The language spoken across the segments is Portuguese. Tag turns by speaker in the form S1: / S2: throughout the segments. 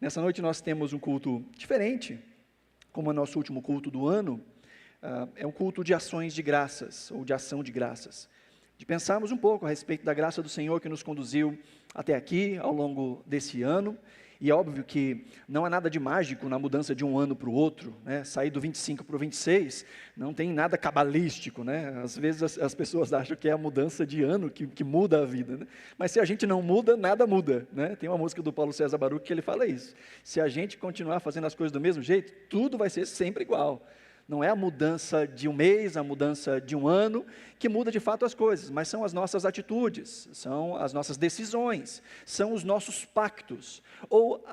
S1: Nessa noite nós temos um culto diferente, como é o nosso último culto do ano. É um culto de ações de graças, ou de ação de graças. De pensarmos um pouco a respeito da graça do Senhor que nos conduziu até aqui, ao longo desse ano. E é óbvio que não há nada de mágico na mudança de um ano para o outro, né? Sair do 25 para o 26, não tem nada cabalístico, né? Às vezes as pessoas acham que é a mudança de ano que muda a vida, né? Mas se a gente não muda, nada muda, né? Tem uma música do Paulo César Baruch que ele fala isso: se a gente continuar fazendo as coisas do mesmo jeito, tudo vai ser sempre igual. Não é a mudança de um mês, a mudança de um ano, que muda de fato as coisas, mas são as nossas atitudes, são as nossas decisões, são os nossos pactos, ou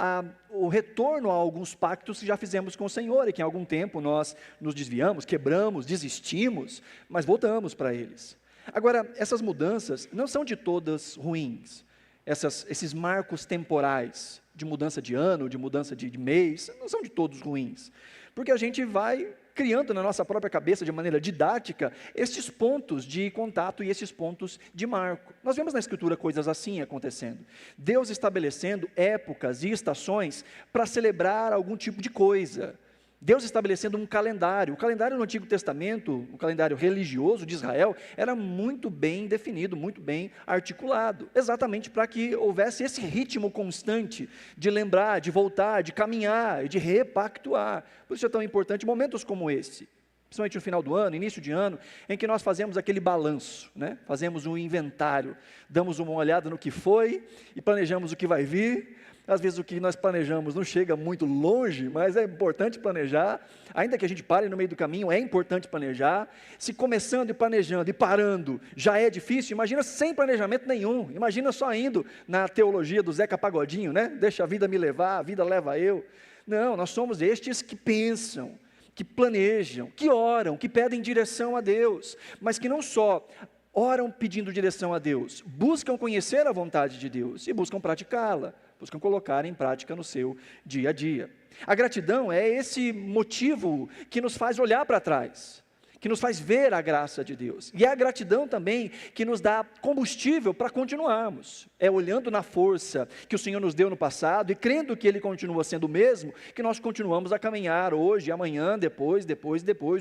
S1: o retorno a alguns pactos que já fizemos com o Senhor, e que em algum tempo nós nos desviamos, quebramos, desistimos, mas voltamos para eles. Agora, essas mudanças não são de todas ruins, esses marcos temporais, de mudança de ano, de mudança de mês, não são de todos ruins, porque a gente vai criando na nossa própria cabeça, de maneira didática, estes pontos de contato e esses pontos de marco. Nós vemos na Escritura coisas assim acontecendo. Deus estabelecendo épocas e estações para celebrar algum tipo de coisa. Deus estabelecendo um calendário. O calendário no Antigo Testamento, o calendário religioso de Israel, era muito bem definido, muito bem articulado, exatamente para que houvesse esse ritmo constante de lembrar, de voltar, de caminhar, de repactuar. Por isso é tão importante momentos como esse, principalmente no final do ano, início de ano, em que nós fazemos aquele balanço, né? Fazemos um inventário, damos uma olhada no que foi e planejamos o que vai vir. Às vezes o que nós planejamos não chega muito longe, mas é importante planejar, ainda que a gente pare no meio do caminho, é importante planejar. Se começando e planejando e parando já é difícil, imagina sem planejamento nenhum, imagina só indo na teologia do Zeca Pagodinho, né? Deixa a vida me levar, a vida leva eu. Não, nós somos estes que pensam, que planejam, que oram, que pedem direção a Deus, mas que não só oram pedindo direção a Deus, buscam conhecer a vontade de Deus e buscam praticá-la, buscam colocar em prática no seu dia a dia. A gratidão é esse motivo que nos faz olhar para trás, que nos faz ver a graça de Deus, e é a gratidão também que nos dá combustível para continuarmos. É olhando na força que o Senhor nos deu no passado e crendo que Ele continua sendo o mesmo, que nós continuamos a caminhar hoje, amanhã, depois,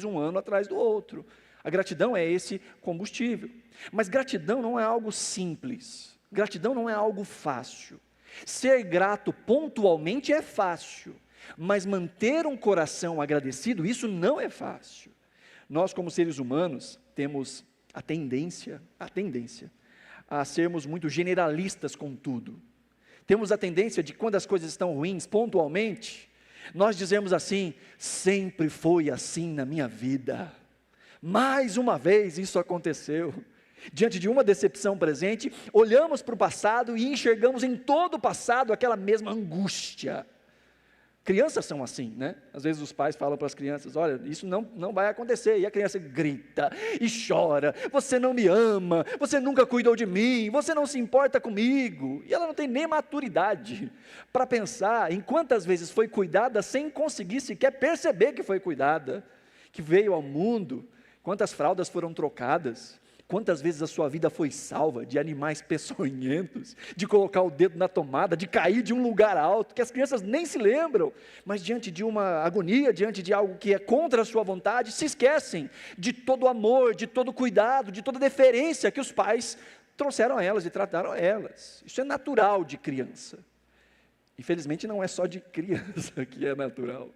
S1: um ano atrás do outro. A gratidão é esse combustível. Mas gratidão não é algo simples, gratidão não é algo fácil. Ser grato pontualmente é fácil, mas manter um coração agradecido, isso não é fácil. Nós, como seres humanos, temos a tendência a sermos muito generalistas com tudo. Temos a tendência de, quando as coisas estão ruins, pontualmente, nós dizemos assim: sempre foi assim na minha vida, mais uma vez isso aconteceu. Diante de uma decepção presente, olhamos para o passado e enxergamos em todo o passado aquela mesma angústia. Crianças são assim, né? Às vezes os pais falam para as crianças: olha, isso não vai acontecer, e a criança grita e chora: você não me ama, você nunca cuidou de mim, você não se importa comigo, e ela não tem nem maturidade para pensar em quantas vezes foi cuidada sem conseguir sequer perceber que foi cuidada, que veio ao mundo, quantas fraldas foram trocadas, quantas vezes a sua vida foi salva de animais peçonhentos, de colocar o dedo na tomada, de cair de um lugar alto, que as crianças nem se lembram, mas diante de uma agonia, diante de algo que é contra a sua vontade, se esquecem de todo o amor, de todo o cuidado, de toda a deferência que os pais trouxeram a elas e trataram a elas. Isso é natural de criança. Infelizmente não é só de criança que é natural.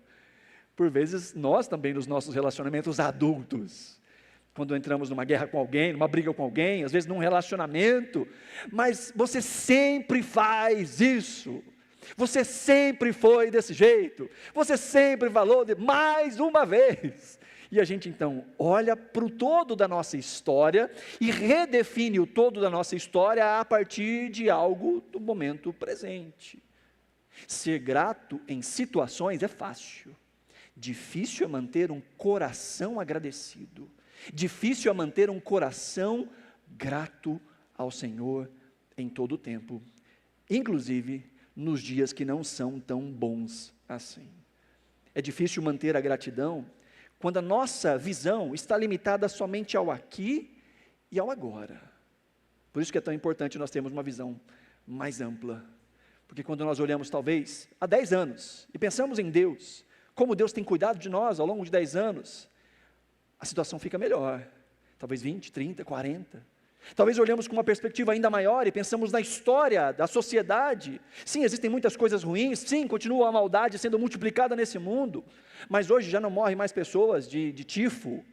S1: Por vezes nós também, nos nossos relacionamentos adultos, quando entramos numa guerra com alguém, numa briga com alguém, às vezes num relacionamento, mas você sempre faz isso, você sempre foi desse jeito, você sempre falou mais uma vez, e a gente então olha para o todo da nossa história e redefine o todo da nossa história a partir de algo do momento presente. Ser grato em situações é fácil, difícil é manter um coração agradecido. Difícil é manter um coração grato ao Senhor em todo o tempo, inclusive nos dias que não são tão bons assim. É difícil manter a gratidão quando a nossa visão está limitada somente ao aqui e ao agora. Por isso que é tão importante nós termos uma visão mais ampla, Porque quando nós olhamos talvez há 10 anos e pensamos em Deus, como Deus tem cuidado de nós ao longo de 10 anos, a situação fica melhor, talvez 20, 30, 40. Talvez olhamos com uma perspectiva ainda maior e pensamos na história da sociedade. Sim, existem muitas coisas ruins, sim, continua a maldade sendo multiplicada nesse mundo, mas hoje já não morrem mais pessoas de tifo,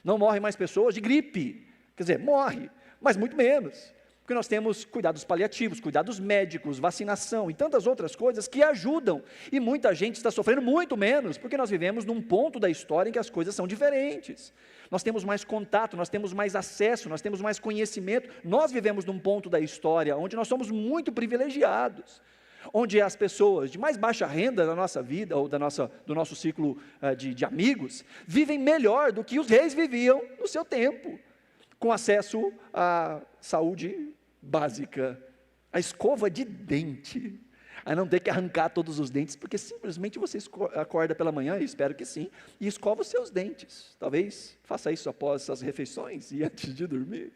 S1: não morrem mais pessoas de gripe, quer dizer, morre, mas muito menos, porque nós temos cuidados paliativos, cuidados médicos, vacinação e tantas outras coisas que ajudam, e muita gente está sofrendo muito menos, porque nós vivemos num ponto da história em que as coisas são diferentes, nós temos mais contato, nós temos mais acesso, nós temos mais conhecimento, nós vivemos num ponto da história onde nós somos muito privilegiados, onde as pessoas de mais baixa renda da nossa vida, ou do nosso ciclo de amigos, vivem melhor do que os reis viviam no seu tempo, com acesso à saúde básica, a escova de dente, a não ter que arrancar todos os dentes, porque simplesmente você acorda pela manhã, e espero que sim, e escova os seus dentes. Talvez faça isso após as refeições e antes de dormir.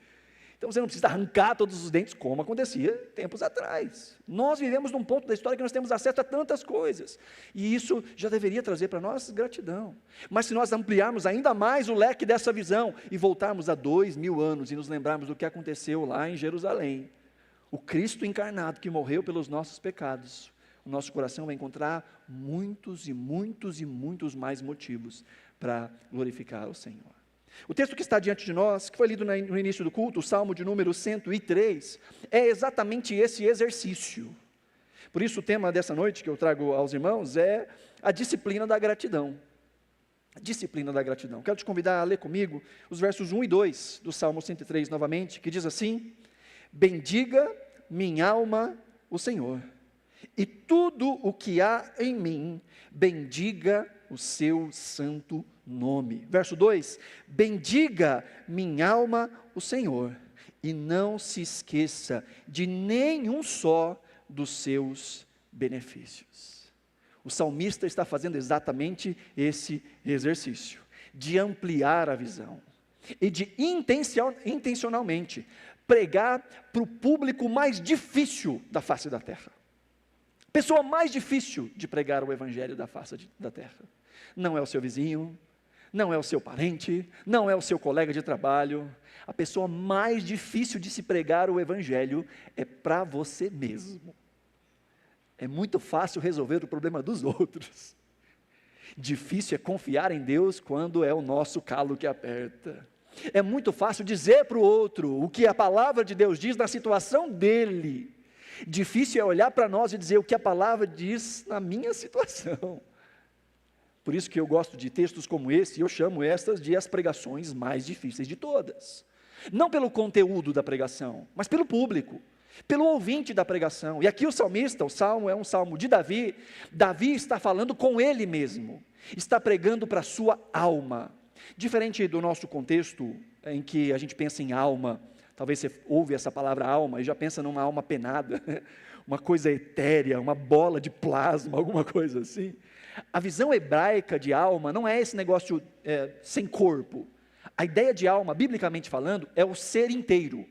S1: Então você não precisa arrancar todos os dentes, como acontecia tempos atrás. Nós vivemos num ponto da história que nós temos acesso a tantas coisas, e isso já deveria trazer para nós gratidão. Mas se nós ampliarmos ainda mais o leque dessa visão, e voltarmos a 2000 anos, e nos lembrarmos do que aconteceu lá em Jerusalém, o Cristo encarnado que morreu pelos nossos pecados, o nosso coração vai encontrar muitos e muitos e muitos mais motivos para glorificar o Senhor. O texto que está diante de nós, que foi lido no início do culto, o Salmo de número 103, é exatamente esse exercício. Por isso o tema dessa noite que eu trago aos irmãos é a disciplina da gratidão. A disciplina da gratidão. Quero te convidar a ler comigo os versos 1 e 2 do Salmo 103 novamente, que diz assim: bendiga minha alma o Senhor, e tudo o que há em mim, bendiga o seu santo nome. Verso 2: bendiga minha alma o Senhor, e não se esqueça de nenhum só dos seus benefícios. O salmista está fazendo exatamente esse exercício, de ampliar a visão, e de intencionalmente pregar para o público mais difícil da face da terra. Pessoa mais difícil de pregar o evangelho da face da terra. Não é o seu vizinho, não é o seu parente, não é o seu colega de trabalho. A pessoa mais difícil de se pregar o evangelho é para você mesmo. É muito fácil resolver o problema dos outros. Difícil é confiar em Deus quando é o nosso calo que aperta. É muito fácil dizer para o outro o que a palavra de Deus diz na situação dele. Difícil é olhar para nós e dizer o que a palavra diz na minha situação. Por isso que eu gosto de textos como esse, e eu chamo estas de as pregações mais difíceis de todas. Não pelo conteúdo da pregação, mas pelo público, pelo ouvinte da pregação. E aqui o salmista, o salmo é um salmo de Davi. Davi está falando com ele mesmo, está pregando para a sua alma. Diferente do nosso contexto, em que a gente pensa em alma, talvez você ouve essa palavra alma e já pensa numa alma penada, uma coisa etérea, uma bola de plasma, alguma coisa assim. A visão hebraica de alma não é esse negócio sem corpo. A ideia de alma, biblicamente falando, é o ser inteiro,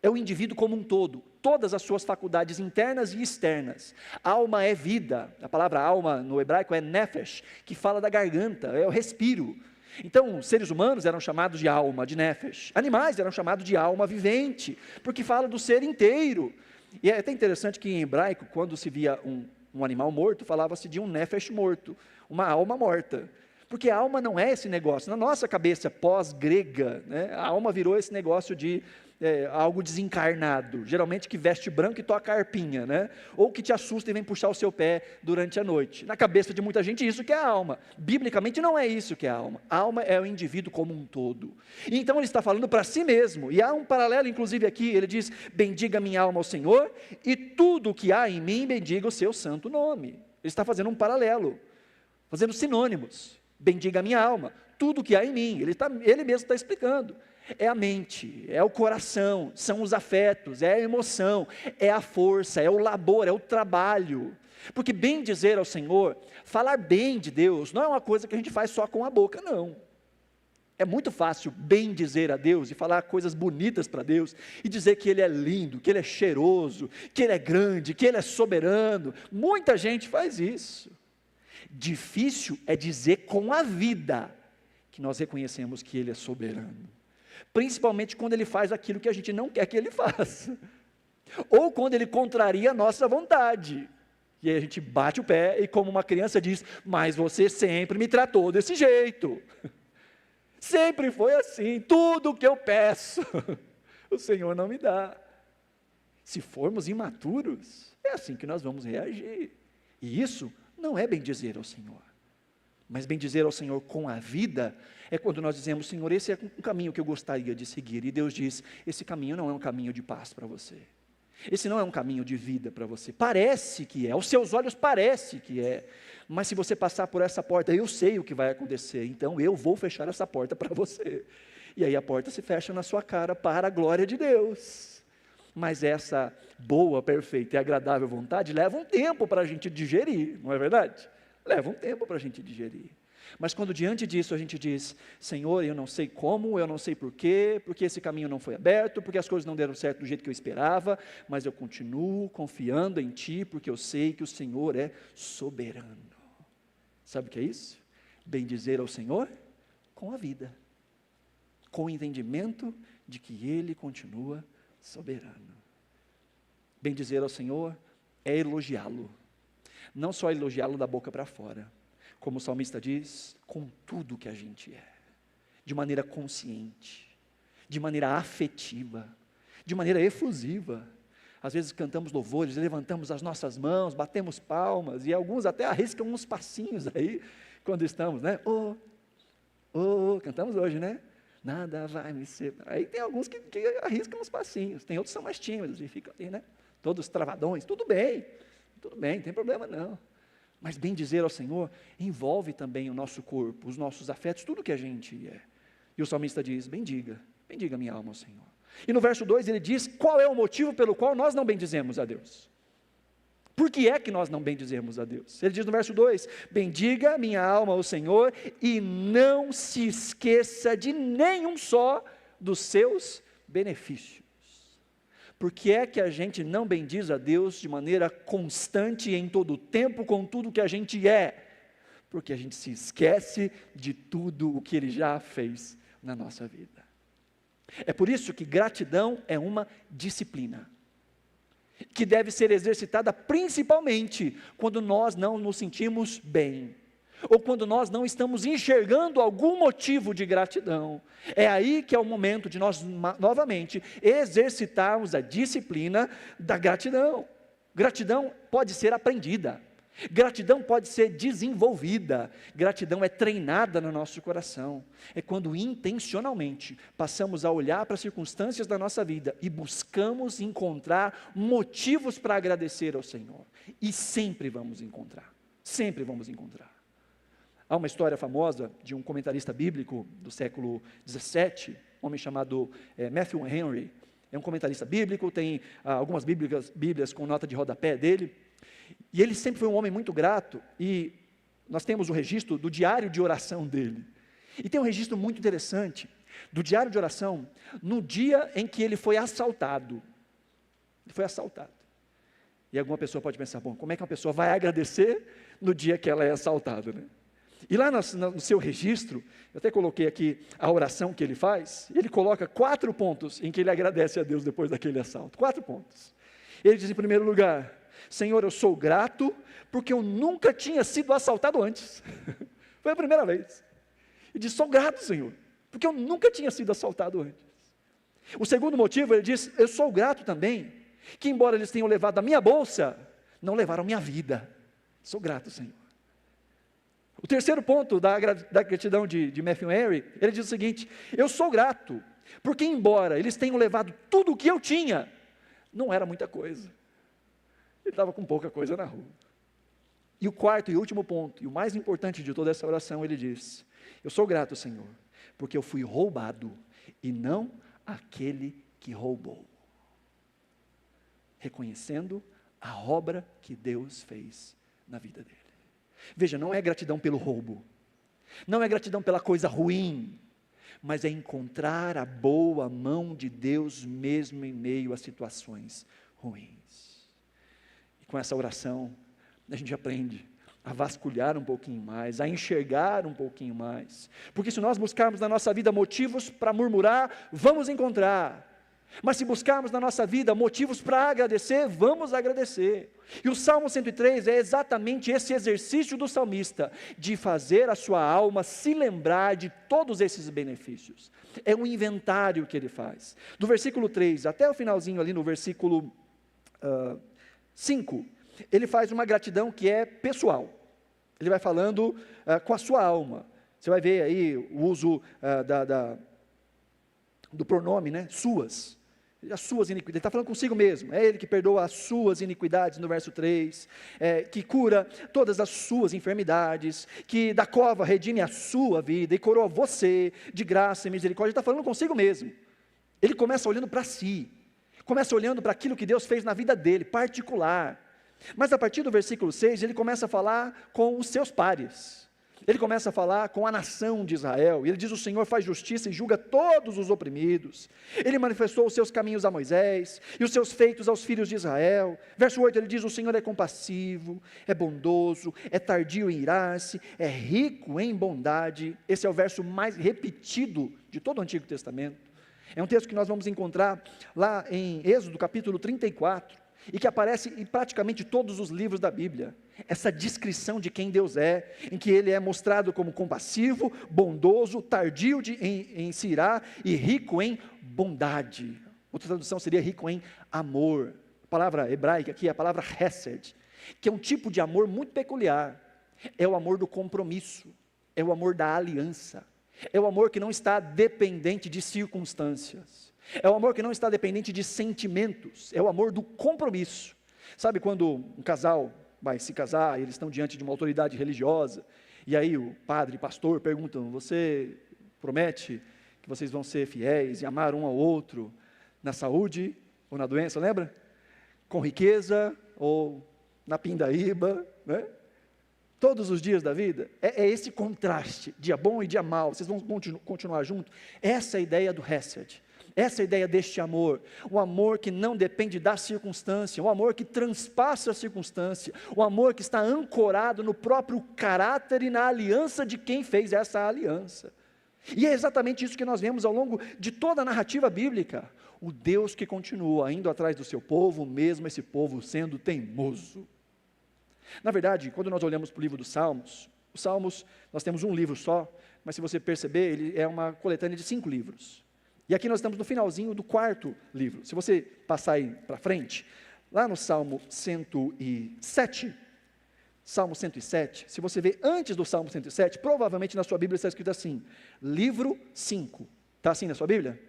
S1: é o indivíduo como um todo, todas as suas faculdades internas e externas. Alma é vida, a palavra alma no hebraico é nefesh, que fala da garganta, é o respiro. Então, seres humanos eram chamados de alma, de nefesh. Animais eram chamados de alma vivente, porque fala do ser inteiro. E é até interessante que em hebraico, quando se via um animal morto, falava-se de um nefesh morto, uma alma morta. Porque a alma não é esse negócio. Na nossa cabeça pós-grega, né, a alma virou esse negócio de algo desencarnado, geralmente que veste branco e toca a arpinha, né? Ou que te assusta e vem puxar o seu pé durante a noite. Na cabeça de muita gente, isso que é a alma. Biblicamente não é isso que é a alma. A alma é o indivíduo como um todo. E então ele está falando para si mesmo, e há um paralelo inclusive aqui, ele diz: bendiga minha alma ao Senhor, e tudo o que há em mim, bendiga o seu santo nome. Ele está fazendo um paralelo, fazendo sinônimos. Bendiga a minha alma, tudo o que há em mim. Ele mesmo está explicando. É a mente, é o coração, são os afetos, é a emoção, é a força, é o labor, é o trabalho. Porque bem dizer ao Senhor, falar bem de Deus, não é uma coisa que a gente faz só com a boca, não. É muito fácil bem dizer a Deus e falar coisas bonitas para Deus e dizer que Ele é lindo, que Ele é cheiroso, que Ele é grande, que Ele é soberano. Muita gente faz isso. Difícil é dizer com a vida que nós reconhecemos que Ele é soberano, principalmente quando Ele faz aquilo que a gente não quer que Ele faça, ou quando Ele contraria a nossa vontade. E aí a gente bate o pé e, como uma criança, diz: mas você sempre me tratou desse jeito. Sempre foi assim, tudo o que eu peço, o Senhor não me dá. Se formos imaturos, é assim que nós vamos reagir. E isso não é bem dizer ao Senhor. Mas bem dizer ao Senhor com a vida, é quando nós dizemos: Senhor, esse é um caminho que eu gostaria de seguir. E Deus diz: esse caminho não é um caminho de paz para você. Esse não é um caminho de vida para você. Parece que é, aos seus olhos parece que é, mas se você passar por essa porta, eu sei o que vai acontecer, então eu vou fechar essa porta para você. E aí a porta se fecha na sua cara para a glória de Deus. Mas essa boa, perfeita e agradável vontade leva um tempo para a gente digerir, não é verdade? Leva um tempo para a gente digerir. Mas quando diante disso a gente diz: Senhor, eu não sei como, eu não sei porquê, porque esse caminho não foi aberto, porque as coisas não deram certo do jeito que eu esperava, mas eu continuo confiando em Ti, porque eu sei que o Senhor é soberano. Sabe o que é isso? Bem dizer ao Senhor com a vida, com o entendimento de que Ele continua soberano. Bem dizer ao Senhor é elogiá-lo, não só elogiá-lo da boca para fora, como o salmista diz, com tudo que a gente é, de maneira consciente, de maneira afetiva, de maneira efusiva. Às vezes cantamos louvores, levantamos as nossas mãos, batemos palmas, e alguns até arriscam uns passinhos aí, quando estamos, né? Cantamos hoje, né? Nada vai me separar. Aí tem alguns que arriscam uns passinhos, tem outros que são mais tímidos, e ficam ali, né? Todos travadões, tudo bem, não tem problema não. Mas bem dizer ao Senhor envolve também o nosso corpo, os nossos afetos, tudo que a gente é. E o salmista diz: bendiga minha alma ao Senhor. E no verso 2 ele diz qual é o motivo pelo qual nós não bendizemos a Deus. Por que é que nós não bendizemos a Deus? Ele diz no verso 2: bendiga minha alma ao Senhor e não se esqueça de nenhum só dos seus benefícios. Por que é que a gente não bendiz a Deus de maneira constante e em todo o tempo com tudo que a gente é? Porque a gente se esquece de tudo o que Ele já fez na nossa vida. É por isso que gratidão é uma disciplina, que deve ser exercitada principalmente quando nós não nos sentimos bem, ou quando nós não estamos enxergando algum motivo de gratidão. É aí que é o momento de nós novamente exercitarmos a disciplina da gratidão. Gratidão pode ser aprendida, gratidão pode ser desenvolvida, gratidão é treinada no nosso coração. É quando intencionalmente passamos a olhar para as circunstâncias da nossa vida e buscamos encontrar motivos para agradecer ao Senhor. E sempre vamos encontrar, sempre vamos encontrar. Há uma história famosa de um comentarista bíblico do século 17, um homem chamado Matthew Henry. É um comentarista bíblico, tem algumas bíblias com nota de rodapé dele, e ele sempre foi um homem muito grato, e nós temos o registro do diário de oração dele. E tem um registro muito interessante do diário de oração no dia em que ele foi assaltado. Ele foi assaltado. E alguma pessoa pode pensar: bom, como é que uma pessoa vai agradecer no dia que ela é assaltada, né? E lá no seu registro, eu até coloquei aqui a oração que ele faz, ele coloca 4 pontos em que ele agradece a Deus depois daquele assalto, 4 pontos. Ele diz em primeiro lugar: Senhor, eu sou grato, porque eu nunca tinha sido assaltado antes, foi a primeira vez. Ele diz: sou grato, Senhor, porque eu nunca tinha sido assaltado antes. O segundo motivo, ele diz: eu sou grato também, que embora eles tenham levado a minha bolsa, não levaram minha vida, sou grato, Senhor. O terceiro ponto da gratidão de Matthew Henry, ele diz o seguinte: eu sou grato, porque embora eles tenham levado tudo o que eu tinha, não era muita coisa, ele estava com pouca coisa na rua. E o quarto e último ponto, e o mais importante de toda essa oração, ele diz: eu sou grato, Senhor, porque eu fui roubado, e não aquele que roubou. Reconhecendo a obra que Deus fez na vida dele. Veja, não é gratidão pelo roubo, não é gratidão pela coisa ruim, mas é encontrar a boa mão de Deus mesmo em meio a situações ruins. E com essa oração, a gente aprende a vasculhar um pouquinho mais, a enxergar um pouquinho mais, porque se nós buscarmos na nossa vida motivos para murmurar, vamos encontrar, mas se buscarmos na nossa vida motivos para agradecer, vamos agradecer. E o Salmo 103 é exatamente esse exercício do salmista, de fazer a sua alma se lembrar de todos esses benefícios. É um inventário que ele faz. Do versículo 3 até o finalzinho ali no versículo 5, ele faz uma gratidão que é pessoal. Ele vai falando com a sua alma. Você vai ver aí o uso do pronome, né? Suas. As suas iniquidades, ele está falando consigo mesmo, é Ele que perdoa as suas iniquidades, no verso 3, que cura todas as suas enfermidades, que da cova redime a sua vida, e coroa você de graça e misericórdia. Ele está falando consigo mesmo, ele começa olhando para si, começa olhando para aquilo que Deus fez na vida dele, particular, mas a partir do versículo 6, ele começa a falar com os seus pares, ele começa a falar com a nação de Israel, e ele diz: o Senhor faz justiça e julga todos os oprimidos, ele manifestou os seus caminhos a Moisés, e os seus feitos aos filhos de Israel. Verso 8, ele diz: o Senhor é compassivo, é bondoso, é tardio em irar-se, é rico em bondade. Esse é o verso mais repetido de todo o Antigo Testamento, é um texto que nós vamos encontrar lá em Êxodo capítulo 34, e que aparece em praticamente todos os livros da Bíblia, essa descrição de quem Deus é, em que Ele é mostrado como compassivo, bondoso, tardio em se irar e rico em bondade. Outra tradução seria rico em amor. A palavra hebraica aqui é a palavra hesed, que é um tipo de amor muito peculiar, é o amor do compromisso, é o amor da aliança, é o amor que não está dependente de circunstâncias, é o amor que não está dependente de sentimentos, é o amor do compromisso. Sabe quando um casal vai se casar, eles estão diante de uma autoridade religiosa, e aí o padre, pastor perguntam: você promete que vocês vão ser fiéis e amar um ao outro, na saúde ou na doença, lembra? Com riqueza ou na pindaíba, né? Todos os dias da vida, é esse contraste, dia bom e dia mau, vocês vão continuar juntos. Essa é a ideia do Hesed. Essa é a ideia deste amor, o amor que não depende da circunstância, o amor que transpassa a circunstância, o amor que está ancorado no próprio caráter e na aliança de quem fez essa aliança. E é exatamente isso que nós vemos ao longo de toda a narrativa bíblica, o Deus que continua indo atrás do seu povo, mesmo esse povo sendo teimoso. Na verdade, quando nós olhamos para o livro dos Salmos, os Salmos, nós temos um livro só, mas se você perceber, ele é uma coletânea de 5 livros. E aqui nós estamos no finalzinho do 4º livro. Se você passar aí para frente, lá no Salmo 107, Salmo 107, se você ver antes do Salmo 107, provavelmente na sua Bíblia está escrito assim, livro 5. Está assim na sua Bíblia?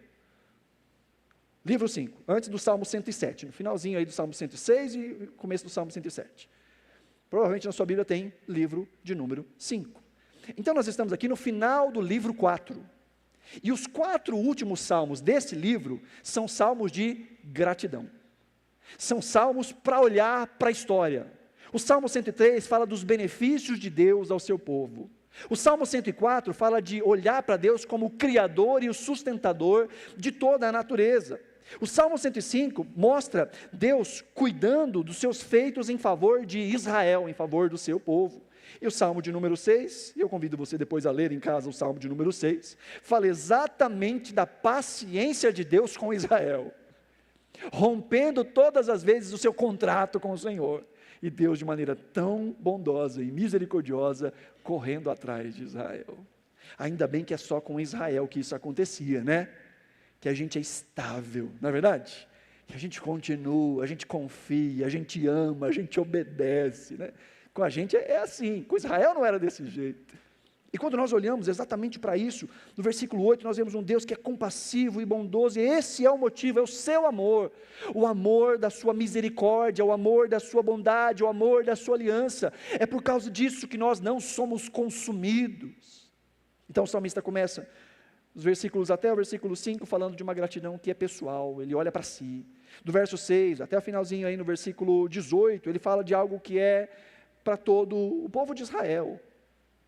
S1: Livro 5, antes do Salmo 107, no finalzinho aí do Salmo 106 e começo do Salmo 107. Provavelmente na sua Bíblia tem livro de número 5. Então nós estamos aqui no final do livro 4. E os 4 últimos salmos desse livro são salmos de gratidão. São salmos para olhar para a história. O Salmo 103 fala dos benefícios de Deus ao seu povo. O Salmo 104 fala de olhar para Deus como o Criador e o sustentador de toda a natureza. O Salmo 105 mostra Deus cuidando dos seus feitos em favor de Israel, em favor do seu povo. E o Salmo de número 6, e eu convido você depois a ler em casa o Salmo de número 6, fala exatamente da paciência de Deus com Israel, rompendo todas as vezes o seu contrato com o Senhor, e Deus de maneira tão bondosa e misericordiosa, correndo atrás de Israel. Ainda bem que é só com Israel que isso acontecia, né? Que a gente é estável, não é verdade? Que a gente continua, a gente confia, a gente ama, a gente obedece, né? Com a gente é assim, com Israel não era desse jeito. E quando nós olhamos exatamente para isso, no versículo 8 nós vemos um Deus que é compassivo e bondoso, e esse é o motivo, é o seu amor, o amor da sua misericórdia, o amor da sua bondade, o amor da sua aliança. É por causa disso que nós não somos consumidos. Então o salmista começa os versículos até o versículo 5 falando de uma gratidão que é pessoal, ele olha para si. Do verso 6 até o finalzinho aí no versículo 18, ele fala de algo que é para todo o povo de Israel,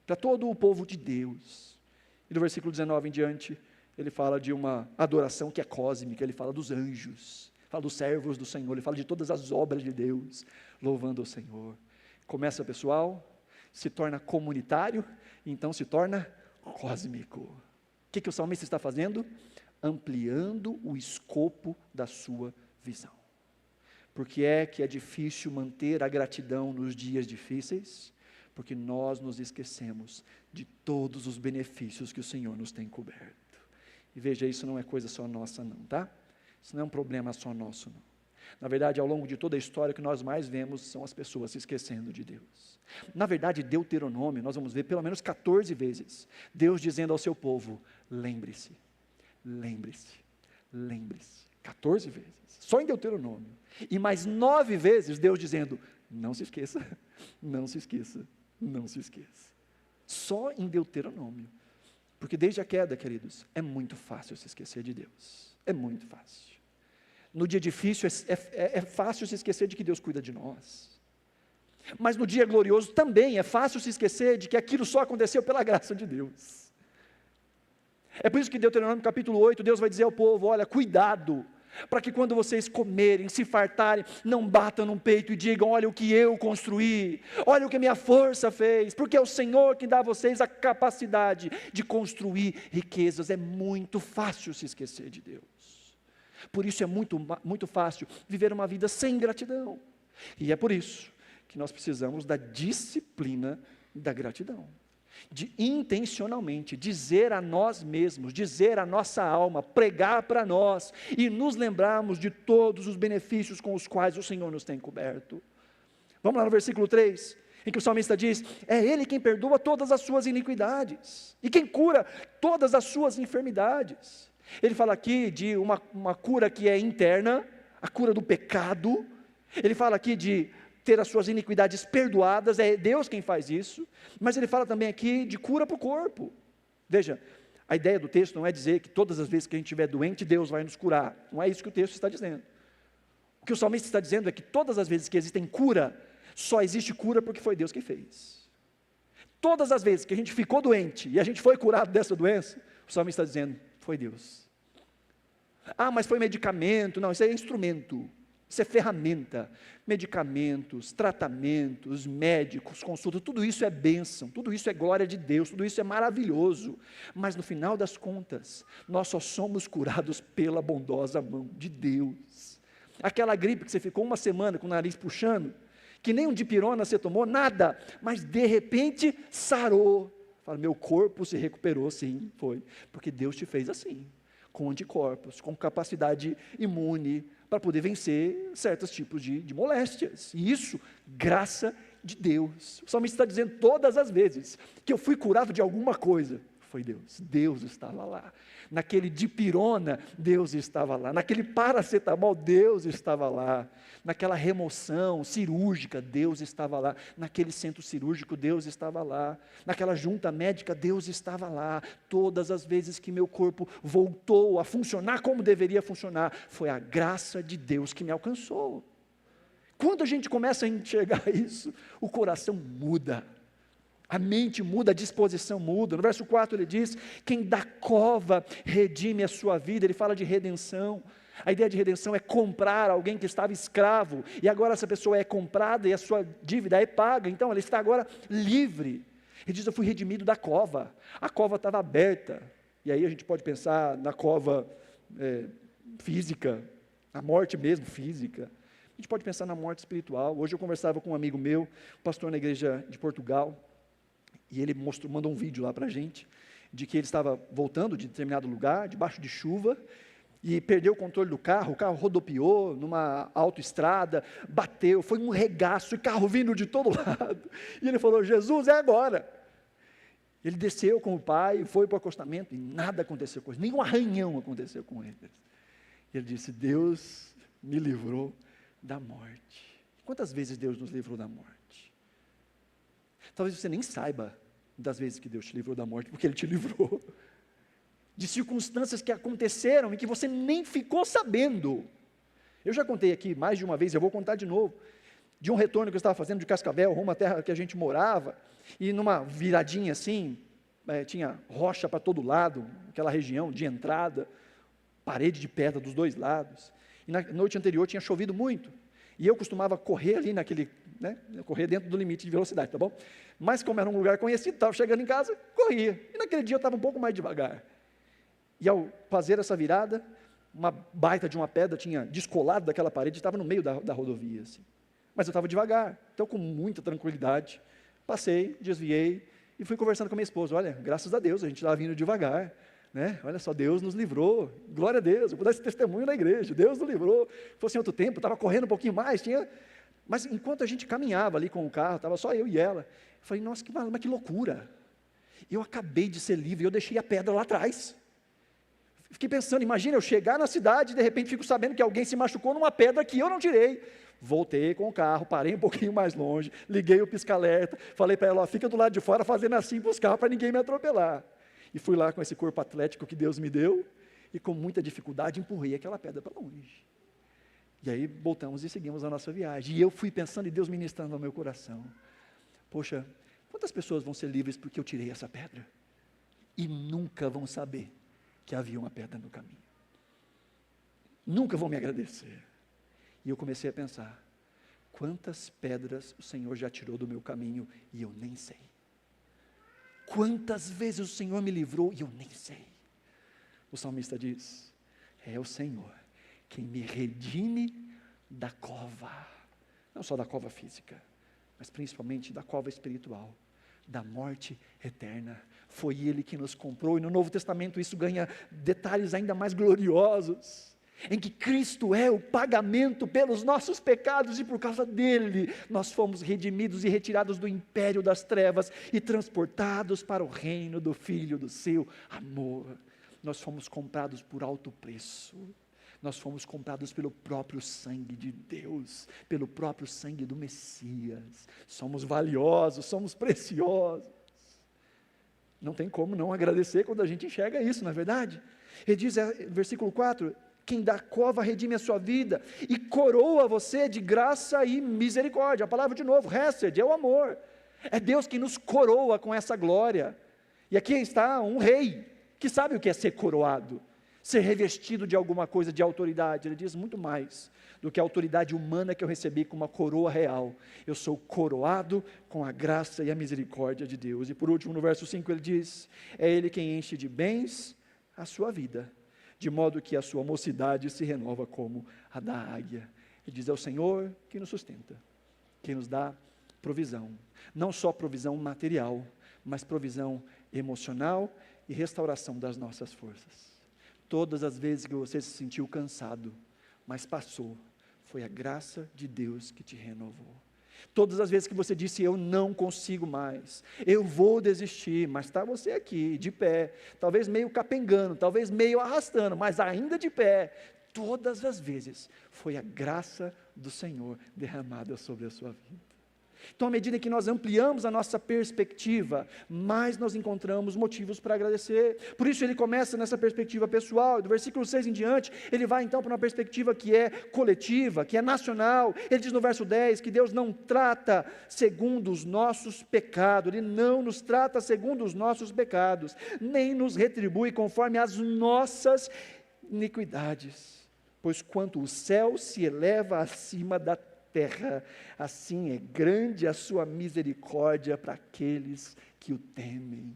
S1: para todo o povo de Deus. E do versículo 19 em diante, ele fala de uma adoração que é cósmica, ele fala dos anjos, fala dos servos do Senhor, ele fala de todas as obras de Deus, louvando o Senhor. Começa pessoal, se torna comunitário, e então se torna cósmico. O que o salmista está fazendo? Ampliando o escopo da sua visão. Porque é que é difícil manter a gratidão nos dias difíceis? Porque nós nos esquecemos de todos os benefícios que o Senhor nos tem coberto. E veja, isso não é coisa só nossa não, tá? Isso não é um problema só nosso não. Na verdade, ao longo de toda a história, o que nós mais vemos são as pessoas se esquecendo de Deus. Na verdade, Deuteronômio, nós vamos ver pelo menos 14 vezes, Deus dizendo ao seu povo, lembre-se, lembre-se, lembre-se. 14 vezes, só em Deuteronômio. E mais 9 vezes Deus dizendo, não se esqueça, não se esqueça, não se esqueça. Só em Deuteronômio. Porque desde a queda, queridos, é muito fácil se esquecer de Deus. É muito fácil. No dia difícil é fácil se esquecer de que Deus cuida de nós. Mas no dia glorioso também é fácil se esquecer de que aquilo só aconteceu pela graça de Deus. É por isso que em Deuteronômio capítulo 8, Deus vai dizer ao povo, olha, cuidado, para que quando vocês comerem, se fartarem, não batam no peito e digam, olha o que eu construí, olha o que minha força fez, porque é o Senhor que dá a vocês a capacidade de construir riquezas. É muito fácil se esquecer de Deus. Por isso é muito fácil viver uma vida sem gratidão. E é por isso que nós precisamos da disciplina da gratidão. De intencionalmente dizer a nós mesmos, dizer à nossa alma, pregar para nós e nos lembrarmos de todos os benefícios com os quais o Senhor nos tem coberto. Vamos lá no versículo 3, em que o salmista diz, é Ele quem perdoa todas as suas iniquidades e quem cura todas as suas enfermidades. Ele fala aqui de uma cura que é interna, a cura do pecado. Ele fala aqui de ter as suas iniquidades perdoadas, é Deus quem faz isso, mas ele fala também aqui de cura para o corpo. Veja, a ideia do texto não é dizer que todas as vezes que a gente estiver doente, Deus vai nos curar, não é isso que o texto está dizendo. O que o salmista está dizendo é que todas as vezes que existem cura, só existe cura porque foi Deus quem fez. Todas as vezes que a gente ficou doente, e a gente foi curado dessa doença, o salmista está dizendo, foi Deus. Ah, mas foi medicamento, não, isso é instrumento. Isso é ferramenta, medicamentos, tratamentos, médicos, consulta, tudo isso é bênção, tudo isso é glória de Deus, tudo isso é maravilhoso, mas no final das contas, nós só somos curados pela bondosa mão de Deus. Aquela gripe que você ficou uma semana com o nariz puxando, que nem um dipirona você tomou, nada, mas de repente sarou, fala, meu corpo se recuperou, sim, foi, porque Deus te fez assim, com anticorpos, com capacidade imune, para poder vencer certos tipos de moléstias, e isso, graça de Deus. O salmista está dizendo todas as vezes que eu fui curado de alguma coisa, foi Deus, Deus estava lá, naquele dipirona, Deus estava lá, naquele paracetamol, Deus estava lá, naquela remoção cirúrgica, Deus estava lá, naquele centro cirúrgico, Deus estava lá, naquela junta médica, Deus estava lá. Todas as vezes que meu corpo voltou a funcionar como deveria funcionar, foi a graça de Deus que me alcançou. Quando a gente começa a enxergar isso, o coração muda, a mente muda, a disposição muda. No verso 4 ele diz, quem da cova redime a sua vida, ele fala de redenção. A ideia de redenção é comprar alguém que estava escravo, e agora essa pessoa é comprada e a sua dívida é paga, então ela está agora livre. Ele diz, eu fui redimido da cova, a cova estava aberta, e aí a gente pode pensar na cova física, a morte mesmo física, a gente pode pensar na morte espiritual. Hoje eu conversava com um amigo meu, pastor na igreja de Portugal, e ele mandou um vídeo lá para a gente, de que ele estava voltando de determinado lugar, debaixo de chuva, e perdeu o controle do carro, o carro rodopiou numa autoestrada, bateu, foi um regaço, e carro vindo de todo lado, e ele falou, Jesus, é agora. Ele desceu com o pai, foi para o acostamento, e nada aconteceu com ele, nenhum arranhão aconteceu com ele. Ele disse, Deus me livrou da morte. Quantas vezes Deus nos livrou da morte? Talvez você nem saiba das vezes que Deus te livrou da morte, porque Ele te livrou de circunstâncias que aconteceram e que você nem ficou sabendo. Eu já contei aqui mais de uma vez, eu vou contar de novo, de um retorno que eu estava fazendo de Cascavel, rumo à terra que a gente morava, e numa viradinha assim, tinha rocha para todo lado, aquela região de entrada, parede de pedra dos dois lados, e na noite anterior tinha chovido muito, e eu costumava correr ali naquele, correr dentro do limite de velocidade, tá bom? Mas como era um lugar conhecido, estava chegando em casa, corria, e naquele dia eu estava um pouco mais devagar, e ao fazer essa virada, uma baita de uma pedra tinha descolado daquela parede, estava no meio da rodovia, assim. Mas eu estava devagar, então com muita tranquilidade, passei, desviei, e fui conversando com a minha esposa, olha, graças a Deus, a gente estava vindo devagar, olha só, Deus nos livrou, glória a Deus, eu vou dar esse testemunho na igreja, Deus nos livrou. Se fosse em outro tempo, estava correndo um pouquinho mais, mas enquanto a gente caminhava ali com o carro, estava só eu e ela, eu falei, nossa, mas que loucura, eu acabei de ser livre, eu deixei a pedra lá atrás. Fiquei pensando, imagina eu chegar na cidade e de repente fico sabendo que alguém se machucou numa pedra que eu não tirei. Voltei com o carro, parei um pouquinho mais longe, liguei o pisca-alerta, falei para ela, fica do lado de fora fazendo assim para os carros, para ninguém me atropelar. E fui lá com esse corpo atlético que Deus me deu, e com muita dificuldade empurrei aquela pedra para longe. E aí voltamos e seguimos a nossa viagem. E eu fui pensando e Deus ministrando ao meu coração. Poxa, quantas pessoas vão ser livres porque eu tirei essa pedra? E nunca vão saber que havia uma pedra no caminho. Nunca vão me agradecer. E eu comecei a pensar, quantas pedras o Senhor já tirou do meu caminho e eu nem sei. Quantas vezes o Senhor me livrou e eu nem sei. O salmista diz, é o Senhor quem me redime da cova, não só da cova física, mas principalmente da cova espiritual, da morte eterna. Foi Ele que nos comprou, e no Novo Testamento isso ganha detalhes ainda mais gloriosos, em que Cristo é o pagamento pelos nossos pecados, e por causa dele, nós fomos redimidos e retirados do império das trevas, e transportados para o reino do Filho do seu amor. Nós fomos comprados por alto preço, nós fomos comprados pelo próprio sangue de Deus, pelo próprio sangue do Messias, somos valiosos, somos preciosos, não tem como não agradecer quando a gente enxerga isso, não é verdade? Ele diz, versículo 4, quem da cova redime a sua vida, e coroa você de graça e misericórdia. A palavra de novo, hesed, é o amor, é Deus que nos coroa com essa glória, e aqui está um rei, que sabe o que é ser coroado, ser revestido de alguma coisa de autoridade. Ele diz muito mais do que a autoridade humana que eu recebi com uma coroa real, eu sou coroado com a graça e a misericórdia de Deus. E por último, no verso 5 ele diz, é Ele quem enche de bens a sua vida, de modo que a sua mocidade se renova como a da águia. Ele diz, é o Senhor que nos sustenta, que nos dá provisão, não só provisão material, mas provisão emocional e restauração das nossas forças. Todas as vezes que você se sentiu cansado, mas passou, foi a graça de Deus que te renovou. Todas as vezes que você disse, eu não consigo mais, eu vou desistir, mas está você aqui, de pé, talvez meio capengando, talvez meio arrastando, mas ainda de pé, todas as vezes, foi a graça do Senhor derramada sobre a sua vida. Então, à medida que nós ampliamos a nossa perspectiva, mais nós encontramos motivos para agradecer. Por isso ele começa nessa perspectiva pessoal, do versículo 6 em diante, ele vai então para uma perspectiva que é coletiva, que é nacional. Ele diz no verso 10 que Deus não trata segundo os nossos pecados, Ele não nos trata segundo os nossos pecados, nem nos retribui conforme as nossas iniquidades. Pois quanto o céu se eleva acima da terra, assim é grande a sua misericórdia para aqueles que o temem.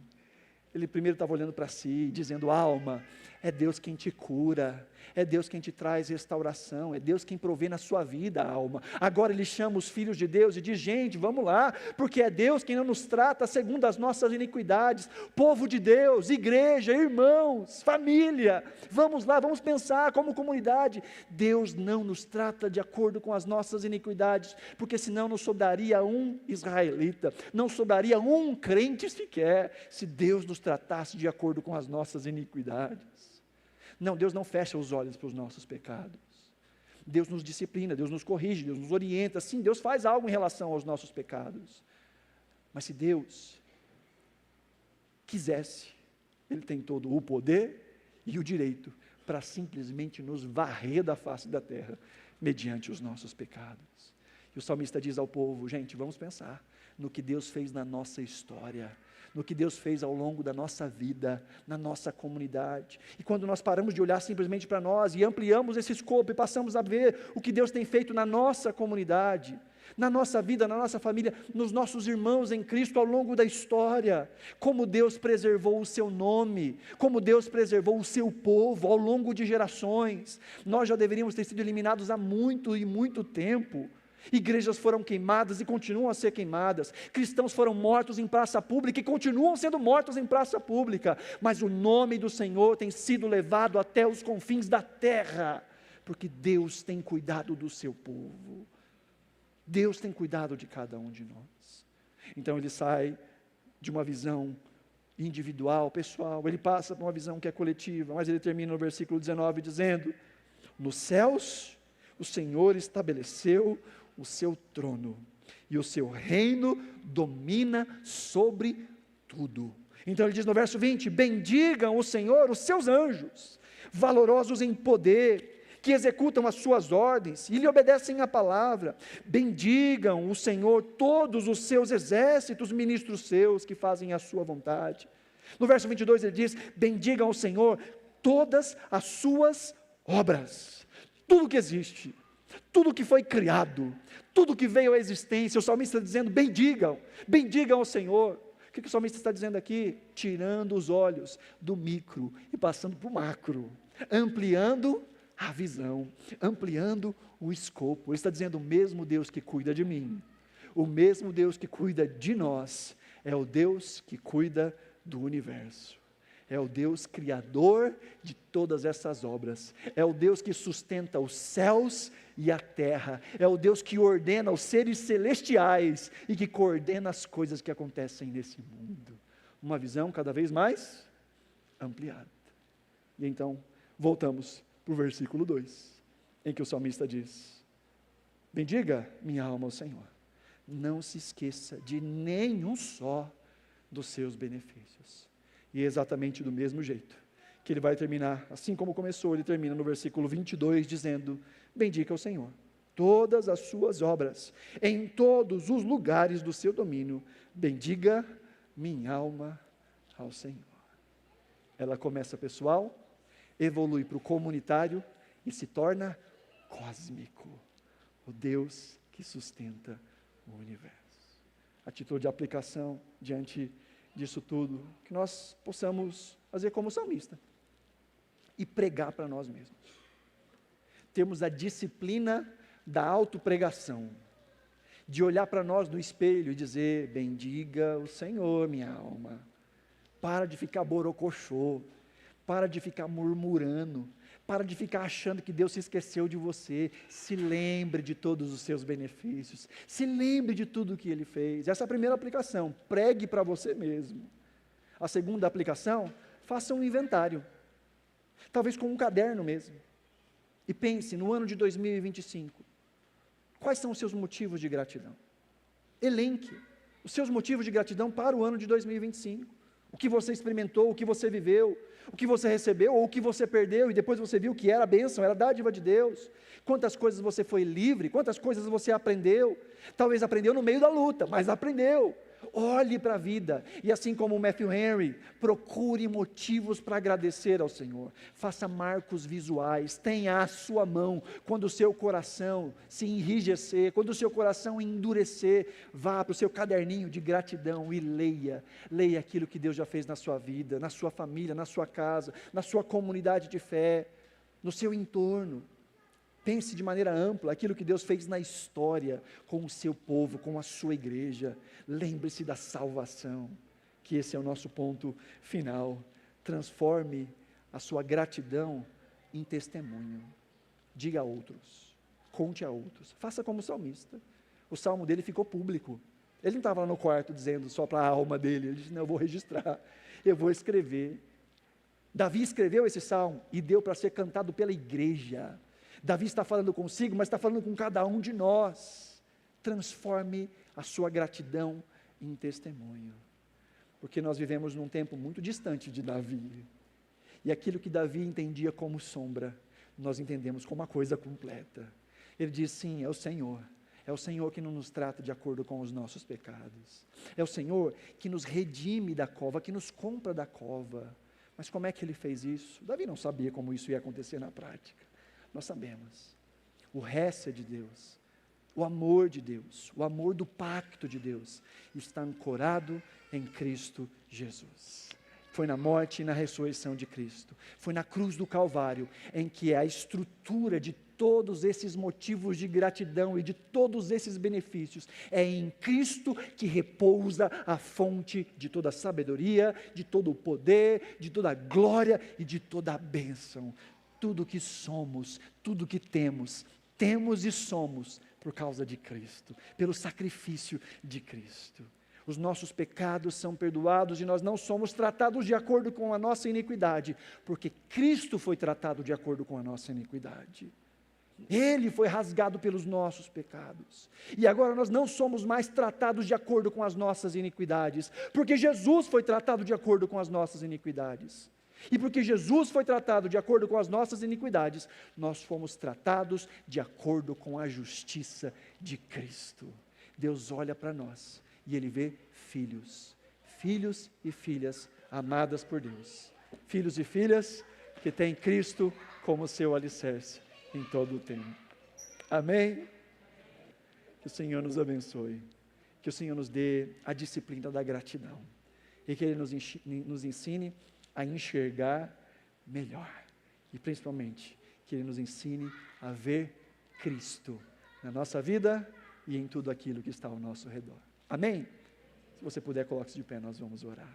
S1: Ele primeiro estava olhando para si, dizendo, alma, é Deus quem te cura, é Deus quem te traz restauração, é Deus quem provê na sua vida, alma. Agora ele chama os filhos de Deus e diz, gente, vamos lá, porque é Deus quem não nos trata segundo as nossas iniquidades. Povo de Deus, igreja, irmãos, família, vamos lá, vamos pensar como comunidade. Deus não nos trata de acordo com as nossas iniquidades, porque senão não sobraria um israelita, não sobraria um crente sequer, se Deus nos tratasse de acordo com as nossas iniquidades. Não, Deus não fecha os olhos para os nossos pecados. Deus nos disciplina, Deus nos corrige, Deus nos orienta. Sim, Deus faz algo em relação aos nossos pecados. Mas se Deus quisesse, Ele tem todo o poder e o direito para simplesmente nos varrer da face da terra, mediante os nossos pecados. E o salmista diz ao povo, gente, vamos pensar, no que Deus fez na nossa história, no que Deus fez ao longo da nossa vida, na nossa comunidade. E quando nós paramos de olhar simplesmente para nós e ampliamos esse escopo e passamos a ver o que Deus tem feito na nossa comunidade, na nossa vida, na nossa família, nos nossos irmãos em Cristo ao longo da história, como Deus preservou o seu nome, como Deus preservou o seu povo ao longo de gerações. Nós já deveríamos ter sido eliminados há muito e muito tempo. Igrejas foram queimadas e continuam a ser queimadas, cristãos foram mortos em praça pública e continuam sendo mortos em praça pública, mas o nome do Senhor tem sido levado até os confins da terra, porque Deus tem cuidado do seu povo, Deus tem cuidado de cada um de nós. Então ele sai de uma visão individual, pessoal, ele passa para uma visão que é coletiva, mas ele termina no versículo 19 dizendo: nos céus o Senhor estabeleceu o seu trono, e o seu reino domina sobre tudo. Então ele diz no verso 20: bendigam o Senhor os seus anjos, valorosos em poder, que executam as suas ordens e lhe obedecem à palavra. Bendigam o Senhor todos os seus exércitos, ministros seus, que fazem a sua vontade. No verso 22 ele diz: bendigam o Senhor todas as suas obras, tudo que existe, tudo que foi criado, tudo que veio à existência. O salmista está dizendo: bendigam ao Senhor. O que o salmista está dizendo aqui? Tirando os olhos do micro e passando para o macro, ampliando a visão, ampliando o escopo. Ele está dizendo: o mesmo Deus que cuida de mim, o mesmo Deus que cuida de nós, é o Deus que cuida do universo. É o Deus criador de todas essas obras, é o Deus que sustenta os céus e a terra, é o Deus que ordena os seres celestiais e que coordena as coisas que acontecem nesse mundo. Uma visão cada vez mais ampliada. E então, voltamos para o versículo 2, em que o salmista diz: bendiga minha alma ao Senhor, não se esqueça de nenhum só dos seus benefícios. E é exatamente do mesmo jeito que ele vai terminar, assim como começou, ele termina no versículo 22, dizendo: bendiga o Senhor todas as suas obras, em todos os lugares do seu domínio, bendiga minha alma ao Senhor. Ela começa pessoal, evolui para o comunitário e se torna cósmico, o Deus que sustenta o universo. A título de aplicação, diante disso tudo, que nós possamos fazer como salmista e pregar para nós mesmos. Temos a disciplina da autopregação, de olhar para nós no espelho e dizer: bendiga o Senhor, minha alma. Para de ficar borocochô, para de ficar murmurando, para de ficar achando que Deus se esqueceu de você. Se lembre de todos os seus benefícios, se lembre de tudo o que Ele fez. Essa é a primeira aplicação, pregue para você mesmo. A segunda aplicação, faça um inventário, talvez com um caderno mesmo, e pense no ano de 2025, quais são os seus motivos de gratidão? Elenque os seus motivos de gratidão para o ano de 2025, o que você experimentou, o que você viveu, o que você recebeu ou o que você perdeu, e depois você viu que era a bênção, era a dádiva de Deus. Quantas coisas você foi livre, quantas coisas você aprendeu, talvez aprendeu no meio da luta, mas aprendeu. Olhe para a vida, e assim como o Matthew Henry, procure motivos para agradecer ao Senhor, faça marcos visuais, tenha à sua mão, quando o seu coração se enrijecer, quando o seu coração endurecer, vá para o seu caderninho de gratidão e leia aquilo que Deus já fez na sua vida, na sua família, na sua casa, na sua comunidade de fé, no seu entorno. Pense de maneira ampla aquilo que Deus fez na história, com o seu povo, com a sua igreja. Lembre-se da salvação, que esse é o nosso ponto final. Transforme a sua gratidão em testemunho. Diga a outros, conte a outros, faça como o salmista. O salmo dele ficou público. Ele não estava lá no quarto dizendo só para a alma dele, ele disse: não, eu vou registrar, eu vou escrever. Davi escreveu esse salmo e deu para ser cantado pela igreja. Davi está falando consigo, mas está falando com cada um de nós. Transforme a sua gratidão em testemunho, porque nós vivemos num tempo muito distante de Davi, e aquilo que Davi entendia como sombra, nós entendemos como uma coisa completa. Ele diz: sim, é o Senhor, É o Senhor que não nos trata de acordo com os nossos pecados. É o Senhor que nos redime da cova, que nos compra da cova. Mas como é que Ele fez isso? Davi não sabia como isso ia acontecer na prática. Nós sabemos. O resto de Deus, o amor de Deus, o amor do pacto de Deus, está ancorado em Cristo Jesus. Foi na morte e na ressurreição de Cristo. Foi na cruz do Calvário, em que a estrutura de todos esses motivos de gratidão e de todos esses benefícios, é em Cristo que repousa a fonte de toda a sabedoria, de todo o poder, de toda a glória e de toda a bênção. Tudo que somos, tudo que temos e somos por causa de Cristo, pelo sacrifício de Cristo. Os nossos pecados são perdoados e nós não somos tratados de acordo com a nossa iniquidade, porque Cristo foi tratado de acordo com a nossa iniquidade. Ele foi rasgado pelos nossos pecados. E agora nós não somos mais tratados de acordo com as nossas iniquidades, porque Jesus foi tratado de acordo com as nossas iniquidades. E porque Jesus foi tratado de acordo com as nossas iniquidades, nós fomos tratados de acordo com a justiça de Cristo. Deus olha para nós e Ele vê filhos e filhas amadas por Deus. Filhos e filhas que têm Cristo como seu alicerce em todo o tempo. Amém? Que o Senhor nos abençoe. Que o Senhor nos dê a disciplina da gratidão. E que Ele nos ensine a enxergar melhor. E principalmente, que Ele nos ensine a ver Cristo na nossa vida e em tudo aquilo que está ao nosso redor. Amém? Se você puder, coloque-se de pé, nós vamos orar.